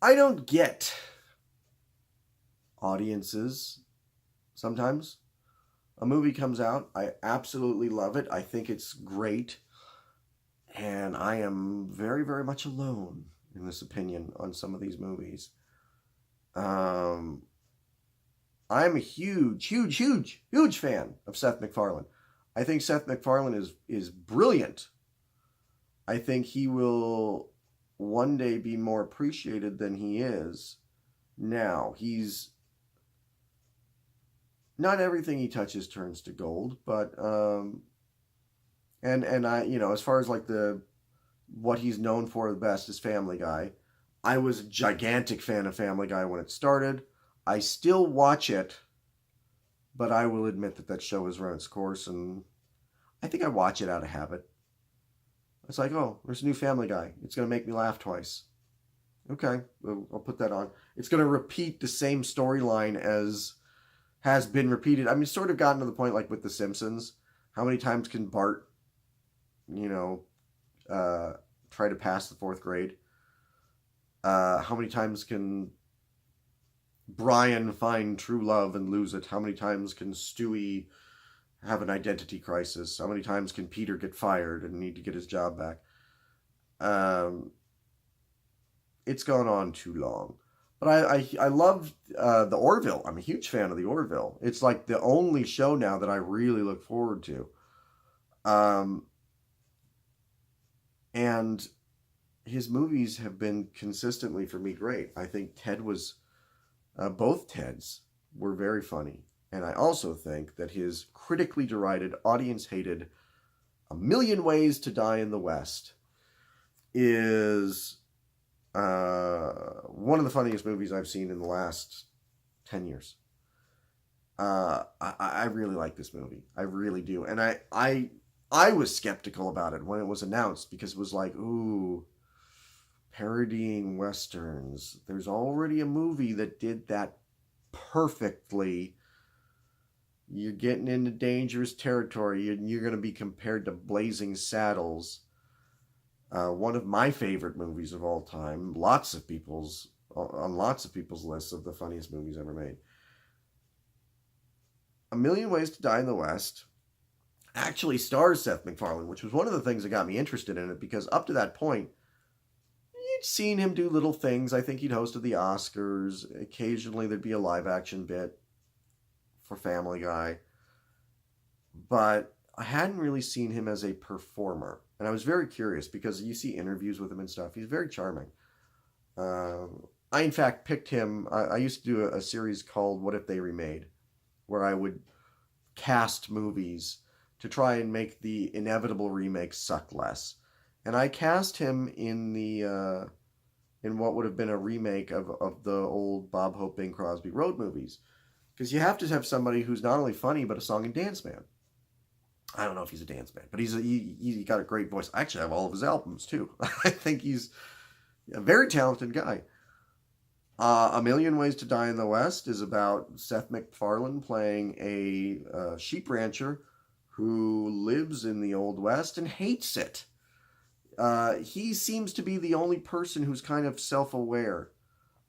I don't get audiences sometimes. A movie comes out, I absolutely love it. I think it's great. And I am very, very much alone in this opinion on some of these movies. Um, I'm a huge, huge, huge, huge fan of Seth MacFarlane. I think Seth MacFarlane is brilliant. I think he will one day be more appreciated than he is now. He's not everything he touches turns to gold, but and I as far as like the what he's known for the best is Family Guy. I was a gigantic fan of Family Guy when it started. I still watch it, but I will admit that that show has run its course, and I think I watch it out of habit. It's like, oh, there's a new Family Guy. It's going to make me laugh twice. Okay, I'll put that on. It's going to repeat the same storyline as has been repeated. I mean, it's sort of gotten to the point like with The Simpsons. How many times can Bart, you know, uh, try to pass the fourth grade? How many times can Brian find true love and lose it? How many times can Stewie have an identity crisis? How many times can Peter get fired and need to get his job back? Um, it's gone on too long. But I love the Orville. I'm a huge fan of the Orville. It's like the only show now that I really look forward to. Um, and his movies have been consistently for me great. I think Ted was both Teds were very funny, and I also think that his critically derided, audience hated "A Million Ways to Die in the West" is one of the funniest movies I've seen in the last 10 years. I really like this movie. I really do, and I was skeptical about it when it was announced because it was like, ooh, parodying westerns. There's already a movie that did that perfectly. You're getting into dangerous territory, and you're going to be compared to Blazing Saddles, one of my favorite movies of all time. Lots of people's lists of the funniest movies ever made. A Million Ways to Die in the West actually stars Seth MacFarlane, which was one of the things that got me interested in it because up to that point, you'd seen him do little things. I think he'd hosted the Oscars. Occasionally there'd be a live action bit for Family Guy. But I hadn't really seen him as a performer. And I was very curious because you see interviews with him and stuff. He's very charming. I, in fact, picked him. I used to do a series called What If They Remade, where I would cast movies to try and make the inevitable remakes suck less. And I cast him in what would have been a remake of the old Bob Hope Bing Crosby Road movies. Because you have to have somebody who's not only funny, but a song and dance man. I don't know if he's a dance man, but he got a great voice. I actually have all of his albums too. I think he's a very talented guy. A Million Ways to Die in the West is about Seth MacFarlane playing a sheep rancher who lives in the Old West and hates it. He seems to be the only person who's kind of self-aware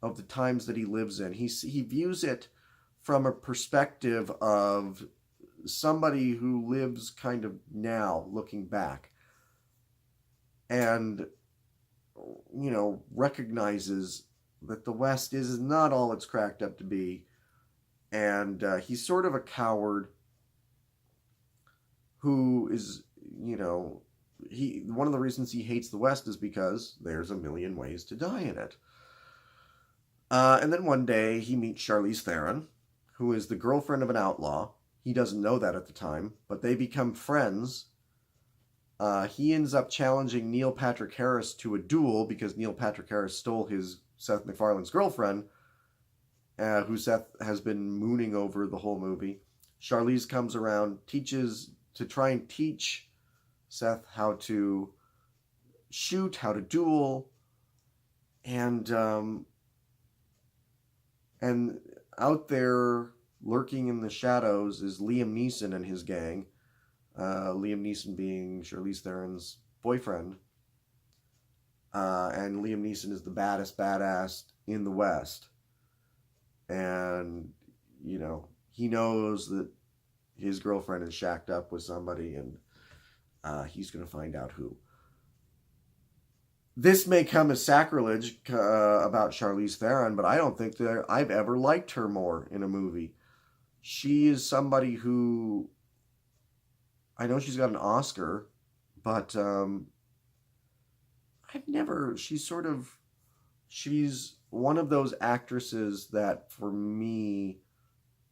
of the times that he lives in. He views it from a perspective of somebody who lives kind of now, looking back, and recognizes that the West is not all it's cracked up to be, and he's sort of a coward who is, he one of the reasons he hates the West is because there's a million ways to die in it. And then one day he meets Charlize Theron, who is the girlfriend of an outlaw. He doesn't know that at the time, but they become friends. He ends up challenging Neil Patrick Harris to a duel because Neil Patrick Harris stole his Seth MacFarlane's girlfriend, who Seth has been mooning over the whole movie. Charlize comes around, try and teach Seth how to shoot, how to duel, and out there lurking in the shadows is Liam Neeson and his gang. Liam Neeson being Charlize Theron's boyfriend. and Liam Neeson is the baddest badass in the West, and he knows that his girlfriend is shacked up with somebody, and he's going to find out who. This may come as sacrilege about Charlize Theron, but I don't think that I've ever liked her more in a movie. She is somebody who, I know she's got an Oscar, but she's one of those actresses that for me,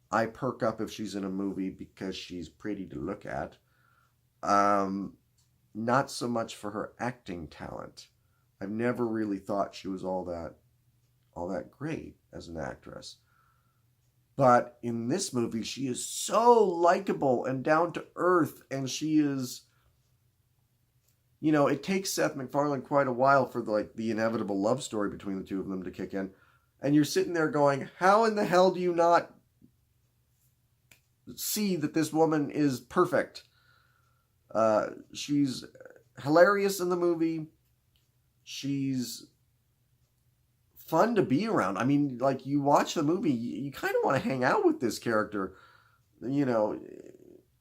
I perk up if she's in a movie because she's pretty to look at. Not so much for her acting talent. I've never really thought she was all that great as an actress. But in this movie, she is so likable and down to earth, and she is, it takes Seth MacFarlane quite a while for the inevitable love story between the two of them to kick in. And you're sitting there going, how in the hell do you not see that this woman is perfect? She's hilarious in the movie. She's fun to be around. I mean, you watch the movie, you kind of want to hang out with this character.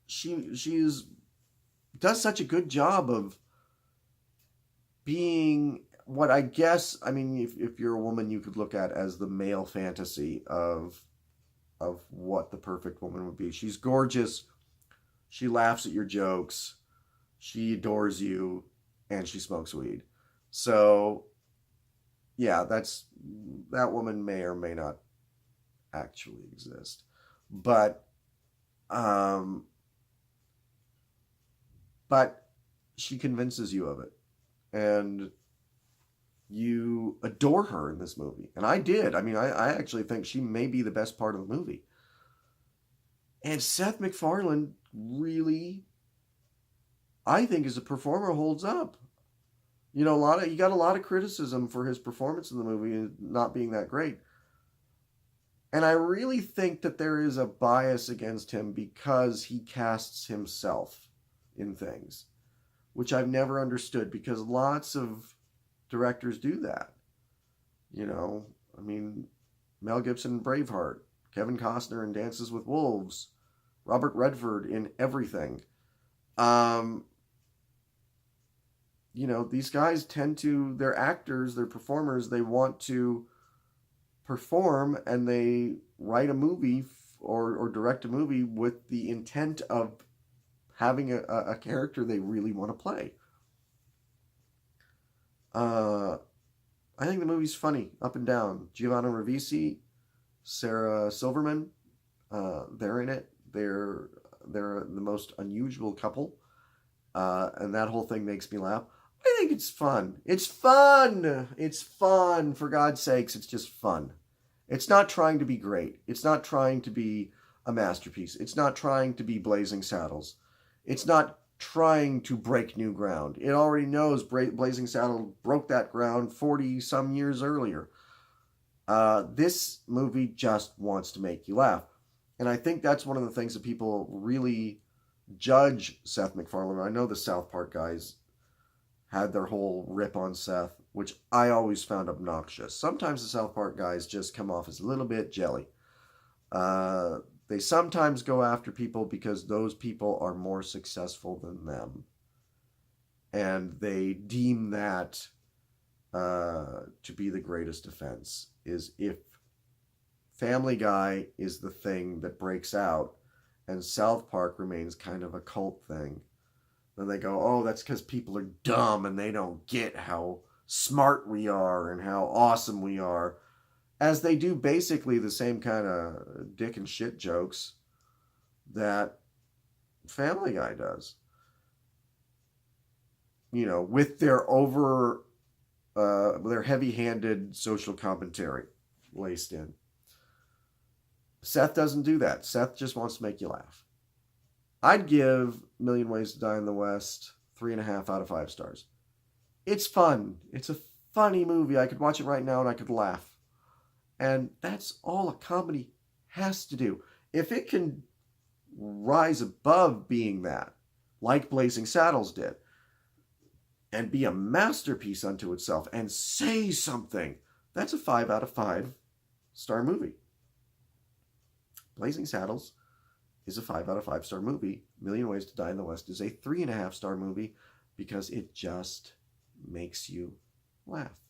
She does such a good job of being what I guess, if you're a woman, you could look at as the male fantasy of what the perfect woman would be. She's gorgeous. She laughs at your jokes. She adores you, and she smokes weed. So, yeah, that woman may or may not actually exist, but she convinces you of it, and you adore her in this movie. And I did. I actually think she may be the best part of the movie. And Seth MacFarlane really, I think, as a performer, holds up. He got a lot of criticism for his performance in the movie not being that great. And I really think that there is a bias against him because he casts himself in things, which I've never understood, because lots of directors do that. Mel Gibson in Braveheart, Kevin Costner in Dances with Wolves, Robert Redford in everything. These guys they're actors, they're performers, they want to perform, and they write a movie or direct a movie with the intent of having a character they really want to play. I think the movie's funny, up and down. Giovanna Ribisi, Sarah Silverman, they're in it. They're the most unusual couple, and that whole thing makes me laugh. I think it's fun. It's fun. It's fun. For God's sakes, it's just fun. It's not trying to be great. It's not trying to be a masterpiece. It's not trying to be Blazing Saddles. It's not trying to break new ground. It already knows Blazing Saddles broke that ground 40-some years earlier. This movie just wants to make you laugh. And I think that's one of the things that people really judge Seth MacFarlane. I know the South Park guys had their whole rip on Seth, which I always found obnoxious. Sometimes the South Park guys just come off as a little bit jelly. They sometimes go after people because those people are more successful than them. And they deem that to be the greatest offense, is if Family Guy is the thing that breaks out and South Park remains kind of a cult thing, then they go, oh, that's because people are dumb and they don't get how smart we are and how awesome we are. As they do basically the same kind of dick and shit jokes that Family Guy does. With their their heavy-handed social commentary laced in. Seth doesn't do that. Seth just wants to make you laugh. I'd give Million Ways to Die in the West 3.5 out of 5 stars. It's fun. It's a funny movie. I could watch it right now and I could laugh. And that's all a comedy has to do. If it can rise above being that, like Blazing Saddles did, and be a masterpiece unto itself and say something, that's a 5 out of 5 star movie. Blazing Saddles is a 5 out of 5 star movie. Million Ways to Die in the West is a 3.5 star movie because it just makes you laugh.